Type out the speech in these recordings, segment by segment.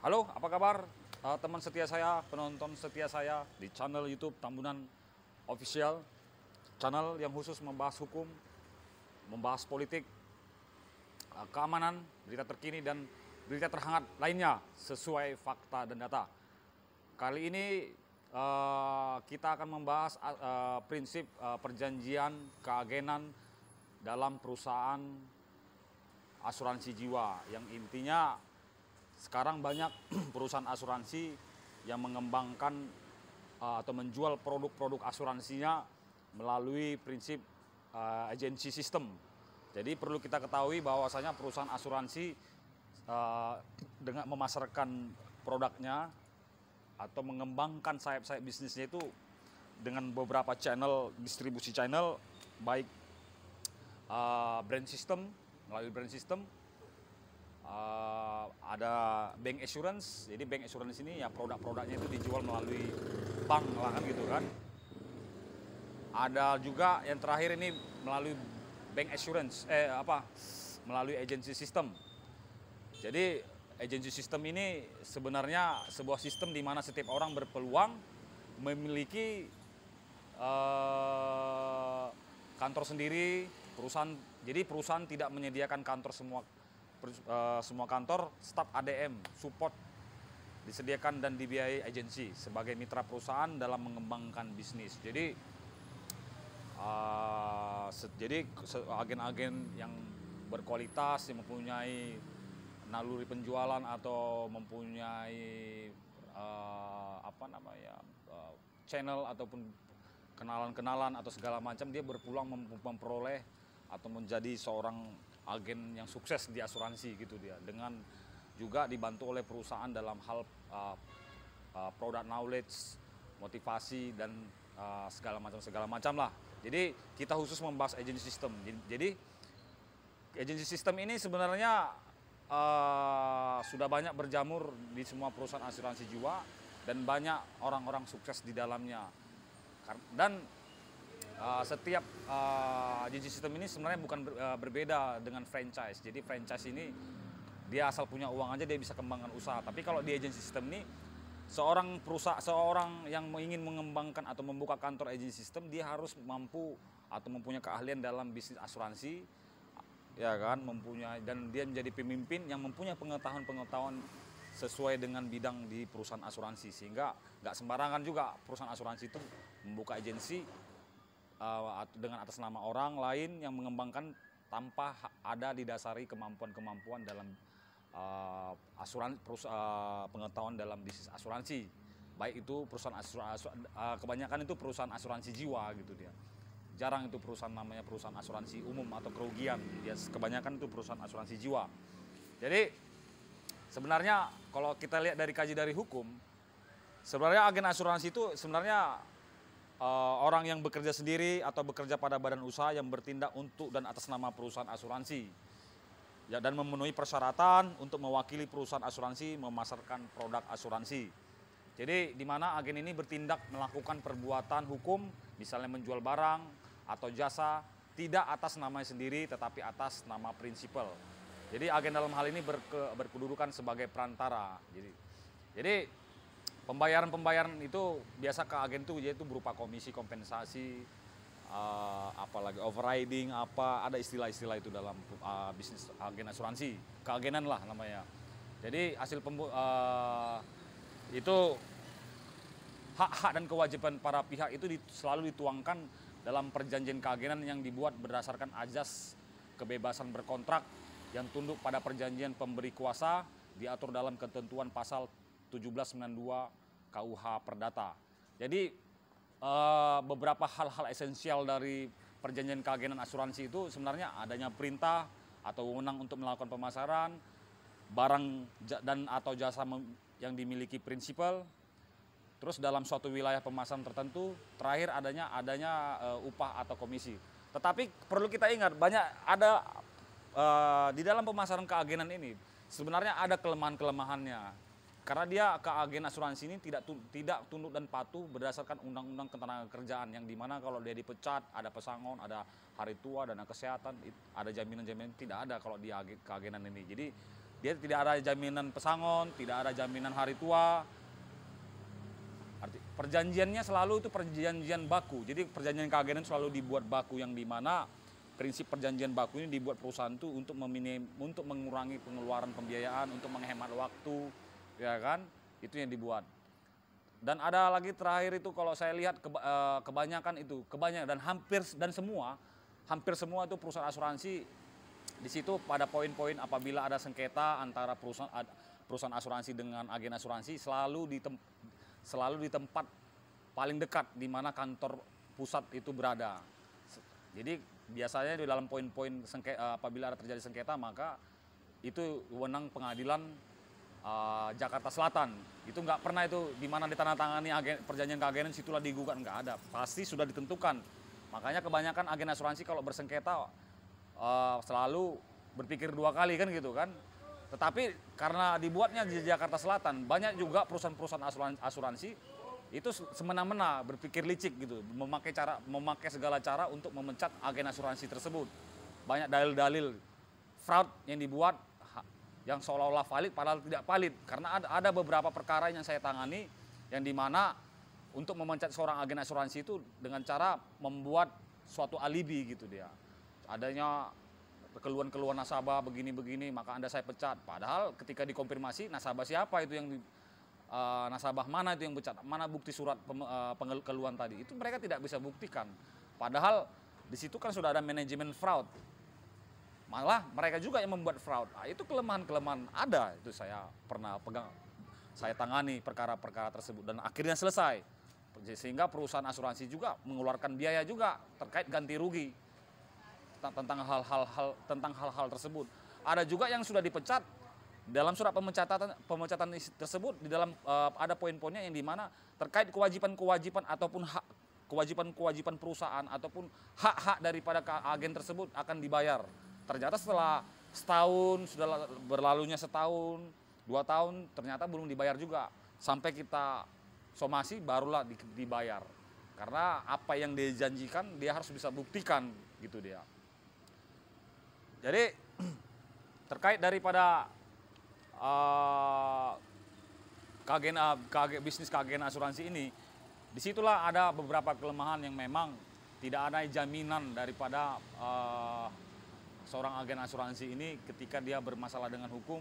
Halo, apa kabar teman setia saya, penonton setia saya di channel YouTube Tambunan Official, channel yang khusus membahas hukum, membahas politik, keamanan, berita terkini dan berita terhangat lainnya sesuai fakta dan data. Kali ini kita akan membahas prinsip perjanjian keagenan dalam perusahaan asuransi jiwa, yang intinya sekarang banyak perusahaan asuransi yang mengembangkan atau menjual produk-produk asuransinya melalui prinsip agency system. Jadi perlu kita ketahui bahwasanya perusahaan asuransi dengan memasarkan produknya atau mengembangkan sayap-sayap bisnisnya itu dengan beberapa channel, distribusi channel, baik brand system, melalui brand system, ada bank assurance. Jadi bank assurance ini ya produk-produknya itu dijual melalui bank lah kan gitu kan. Ada juga yang terakhir ini melalui bank assurance, melalui agency system. Jadi agency system ini sebenarnya sebuah sistem di mana setiap orang berpeluang memiliki kantor sendiri, perusahaan. Jadi perusahaan tidak menyediakan kantor semua kantor, staf ADM, support disediakan dan dibiayai agensi sebagai mitra perusahaan dalam mengembangkan bisnis. Jadi agen-agen yang berkualitas, yang mempunyai naluri penjualan atau mempunyai channel ataupun kenalan-kenalan atau segala macam, dia berpeluang memperoleh atau menjadi seorang agen yang sukses di asuransi gitu dia, dengan juga dibantu oleh perusahaan dalam hal product knowledge, motivasi dan segala macam lah. Jadi kita khusus membahas agency system. Jadi agency system ini sebenarnya sudah banyak berjamur di semua perusahaan asuransi jiwa dan banyak orang-orang sukses di dalamnya. Dan setiap agency system ini sebenarnya bukan berbeda dengan franchise. Jadi franchise ini dia asal punya uang aja dia bisa kembangkan usaha. Tapi kalau di agency system ini seorang yang ingin mengembangkan atau membuka kantor agency system, dia harus mampu atau mempunyai keahlian dalam bisnis asuransi, ya kan, dan dia menjadi pemimpin yang mempunyai pengetahuan sesuai dengan bidang di perusahaan asuransi, sehingga nggak sembarangan juga perusahaan asuransi itu membuka agensi dengan atas nama orang lain yang mengembangkan tanpa ada didasari kemampuan dalam pengetahuan dalam bisnis asuransi. Baik itu perusahaan kebanyakan itu perusahaan asuransi jiwa gitu dia. Jarang itu perusahaan namanya perusahaan asuransi umum atau kerugian. Dia kebanyakan itu perusahaan asuransi jiwa. Jadi sebenarnya kalau kita lihat dari hukum, sebenarnya agen asuransi itu sebenarnya orang yang bekerja sendiri atau bekerja pada badan usaha yang bertindak untuk dan atas nama perusahaan asuransi, ya, dan memenuhi persyaratan untuk mewakili perusahaan asuransi memasarkan produk asuransi. Jadi di mana agen ini bertindak melakukan perbuatan hukum, misalnya menjual barang atau jasa tidak atas namanya sendiri tetapi atas nama prinsipal. Jadi agen dalam hal ini berkedudukan sebagai perantara. Jadi pembayaran itu biasa ke agen itu yaitu berupa komisi, kompensasi, apalagi overriding, ada istilah-istilah itu dalam bisnis agen asuransi, keagenan lah namanya. Jadi hasil itu hak-hak dan kewajiban para pihak itu selalu dituangkan dalam perjanjian keagenan yang dibuat berdasarkan azas kebebasan berkontrak yang tunduk pada perjanjian pemberi kuasa, diatur dalam ketentuan pasal 1792 KUH Perdata. Jadi beberapa hal-hal esensial dari perjanjian keagenan asuransi itu sebenarnya adanya perintah atau wewenang untuk melakukan pemasaran barang dan atau jasa yang dimiliki prinsipal. Terus dalam suatu wilayah pemasaran tertentu, terakhir adanya upah atau komisi. Tetapi perlu kita ingat di dalam pemasaran keagenan ini sebenarnya ada kelemahannya. Karena dia keagen asuransi ini tidak tunduk dan patuh berdasarkan undang-undang ketenagakerjaan, yang dimana kalau dia dipecat ada pesangon, ada hari tua, dana kesehatan, ada jaminan-jaminan, tidak ada kalau di keagenan ini. Jadi Dia tidak ada jaminan pesangon, tidak ada jaminan hari tua. Perjanjiannya selalu itu perjanjian baku. Jadi perjanjian keagenan selalu dibuat baku, yang dimana prinsip perjanjian baku ini dibuat perusahaan itu untuk untuk mengurangi pengeluaran pembiayaan, untuk menghemat waktu, ya kan? Itu yang dibuat. Dan ada lagi terakhir itu kalau saya lihat kebanyakan dan hampir semua itu perusahaan asuransi di situ pada poin-poin apabila ada sengketa antara perusahaan asuransi dengan agen asuransi selalu di tempat paling dekat di mana kantor pusat itu berada. Jadi biasanya di dalam poin-poin apabila ada terjadi sengketa, maka itu wewenang pengadilan Jakarta Selatan. Itu nggak pernah itu di mana ditandatangani perjanjian keagenan situlah digugat, nggak ada. Pasti sudah ditentukan. Makanya kebanyakan agen asuransi kalau bersengketa selalu berpikir dua kali kan gitu kan. Tetapi karena dibuatnya di Jakarta Selatan, banyak juga perusahaan-perusahaan asuransi itu semena-mena berpikir licik gitu, memakai segala cara untuk memecat agen asuransi tersebut. Banyak dalil-dalil fraud yang dibuat yang seolah-olah valid padahal tidak valid. Karena ada beberapa perkara yang saya tangani yang dimana untuk memecat seorang agen asuransi itu dengan cara membuat suatu alibi gitu dia. Adanya keluhan-keluhan nasabah begini-begini, maka Anda saya pecat. Padahal ketika dikonfirmasi nasabah siapa itu yang nasabah mana itu yang pecat, mana bukti surat keluhan tadi, itu mereka tidak bisa buktikan. Padahal di situ kan sudah ada manajemen fraud. Malah mereka juga yang membuat fraud. Nah, itu kelemahan-kelemahan ada, itu saya pernah saya tangani perkara-perkara tersebut dan akhirnya selesai. Sehingga perusahaan asuransi juga mengeluarkan biaya juga terkait ganti rugi tentang hal-hal tersebut. Ada juga yang sudah dipecat dalam surat pemecatan tersebut di dalam ada poin-poinnya yang dimana terkait kewajiban-kewajiban ataupun kewajiban perusahaan ataupun hak-hak daripada agen tersebut akan dibayar. Ternyata setelah setahun, sudah berlalunya setahun, 2 tahun, ternyata belum dibayar juga. Sampai kita somasi barulah dibayar. Karena apa yang dijanjikan dia harus bisa buktikan gitu dia. Jadi terkait daripada bisnis keagenan asuransi ini, disitulah ada beberapa kelemahan yang memang tidak ada jaminan daripada seorang agen asuransi ini ketika dia bermasalah dengan hukum,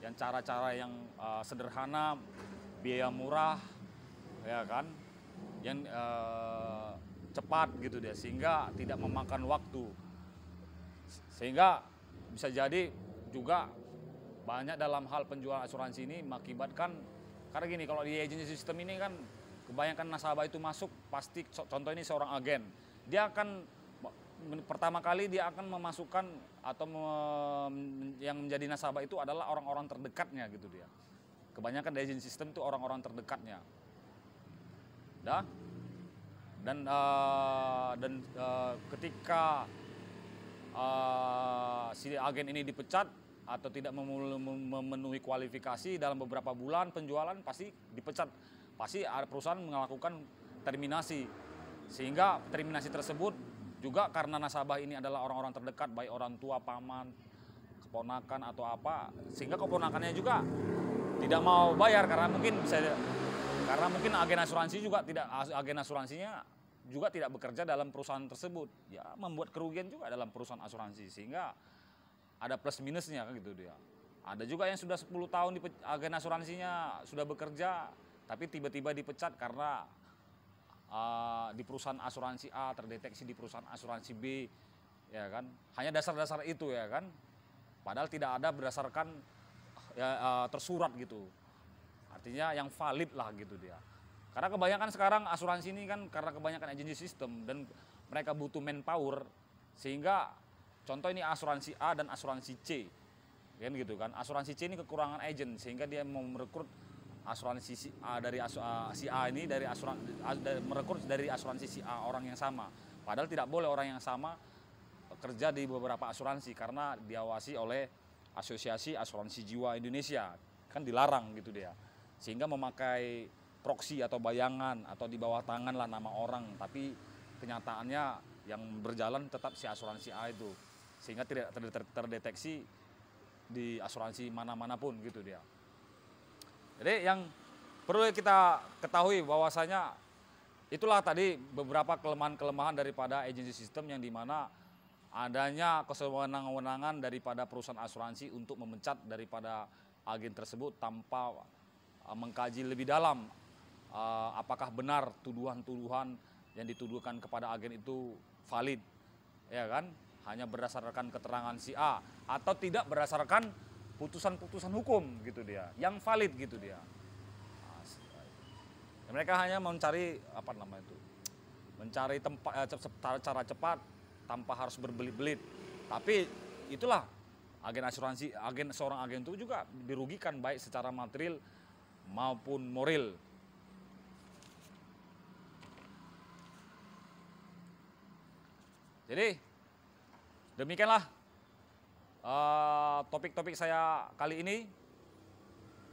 yang cara-cara yang sederhana, biaya murah, ya kan, yang cepat gitu dia, sehingga tidak memakan waktu. Sehingga bisa jadi juga banyak dalam hal penjualan asuransi ini mengakibatkan, karena gini, kalau di agency system ini kan kebanyakan nasabah itu masuk pasti, contoh ini seorang agen, dia akan pertama kali dia akan memasukkan atau yang menjadi nasabah itu adalah orang-orang terdekatnya gitu dia. Kebanyakan di agency system itu orang-orang terdekatnya. Dan ketika si agen ini dipecat atau tidak memenuhi kualifikasi dalam beberapa bulan penjualan, pasti dipecat. Pasti perusahaan melakukan terminasi. Sehingga terminasi tersebut juga karena nasabah ini adalah orang-orang terdekat, baik orang tua, paman, keponakan atau apa, sehingga keponakannya juga tidak mau bayar karena mungkin agen asuransinya juga tidak bekerja dalam perusahaan tersebut, ya membuat kerugian juga dalam perusahaan asuransi, sehingga ada plus minusnya gitu dia. Ada juga yang sudah 10 tahun agen asuransinya sudah bekerja tapi tiba-tiba dipecat karena di perusahaan asuransi A terdeteksi di perusahaan asuransi B, ya kan, hanya dasar-dasar itu, ya kan, padahal tidak ada berdasarkan tersurat gitu, artinya yang valid lah gitu dia. Karena kebanyakan sekarang asuransi ini kan karena kebanyakan agency system dan mereka butuh manpower, sehingga contoh ini asuransi A dan asuransi C, kan gitu kan. Asuransi C ini kekurangan agent, sehingga dia mau merekrut asuransi si A dari si A ini merekrut dari asuransi si A, orang yang sama. Padahal tidak boleh orang yang sama kerja di beberapa asuransi karena diawasi oleh Asosiasi Asuransi Jiwa Indonesia, kan dilarang gitu dia. Sehingga memakai proksi atau bayangan atau di bawah tangan lah nama orang, tapi kenyataannya yang berjalan tetap si asuransi A itu, sehingga tidak terdeteksi di asuransi mana-manapun gitu dia. Jadi yang perlu kita ketahui bahwasanya itulah tadi beberapa kelemahan-kelemahan daripada agency system yang dimana adanya kesewenang-wenangan daripada perusahaan asuransi untuk memecat daripada agen tersebut tanpa mengkaji lebih dalam apakah benar tuduhan-tuduhan yang dituduhkan kepada agen itu valid, ya kan? Hanya berdasarkan keterangan si A atau tidak berdasarkan putusan-putusan hukum gitu dia, yang valid gitu dia. Mereka hanya mencari apa namanya itu, mencari tempat cara cepat tanpa harus berbelit-belit. Tapi itulah agen asuransi, seorang agen itu juga dirugikan baik secara material maupun moral. Jadi demikianlah topik-topik saya kali ini.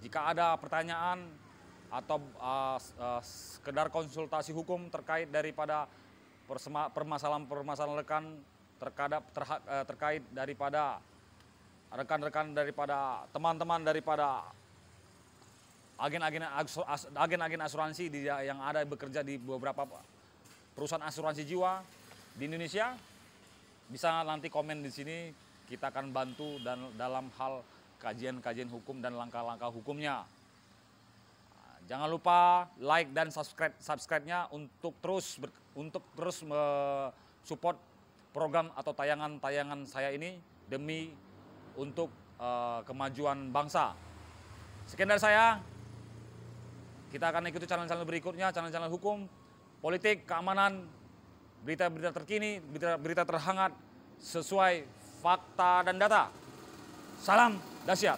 Jika ada pertanyaan atau sekedar konsultasi hukum terkait daripada permasalahan-permasalahan terkait daripada rekan-rekan daripada teman-teman daripada agen-agen asuransi yang ada bekerja di beberapa perusahaan asuransi jiwa di Indonesia, bisa nanti komen di sini, kita akan bantu dan dalam hal kajian-kajian hukum dan langkah-langkah hukumnya. Jangan lupa like dan subscribe-nya untuk terus support program atau tayangan-tayangan saya ini demi untuk kemajuan bangsa. Sekian dari saya. Kita akan ikuti channel-channel berikutnya, channel-channel hukum, politik, keamanan, berita-berita terkini, berita terhangat sesuai fakta dan data. Salam dahsyat.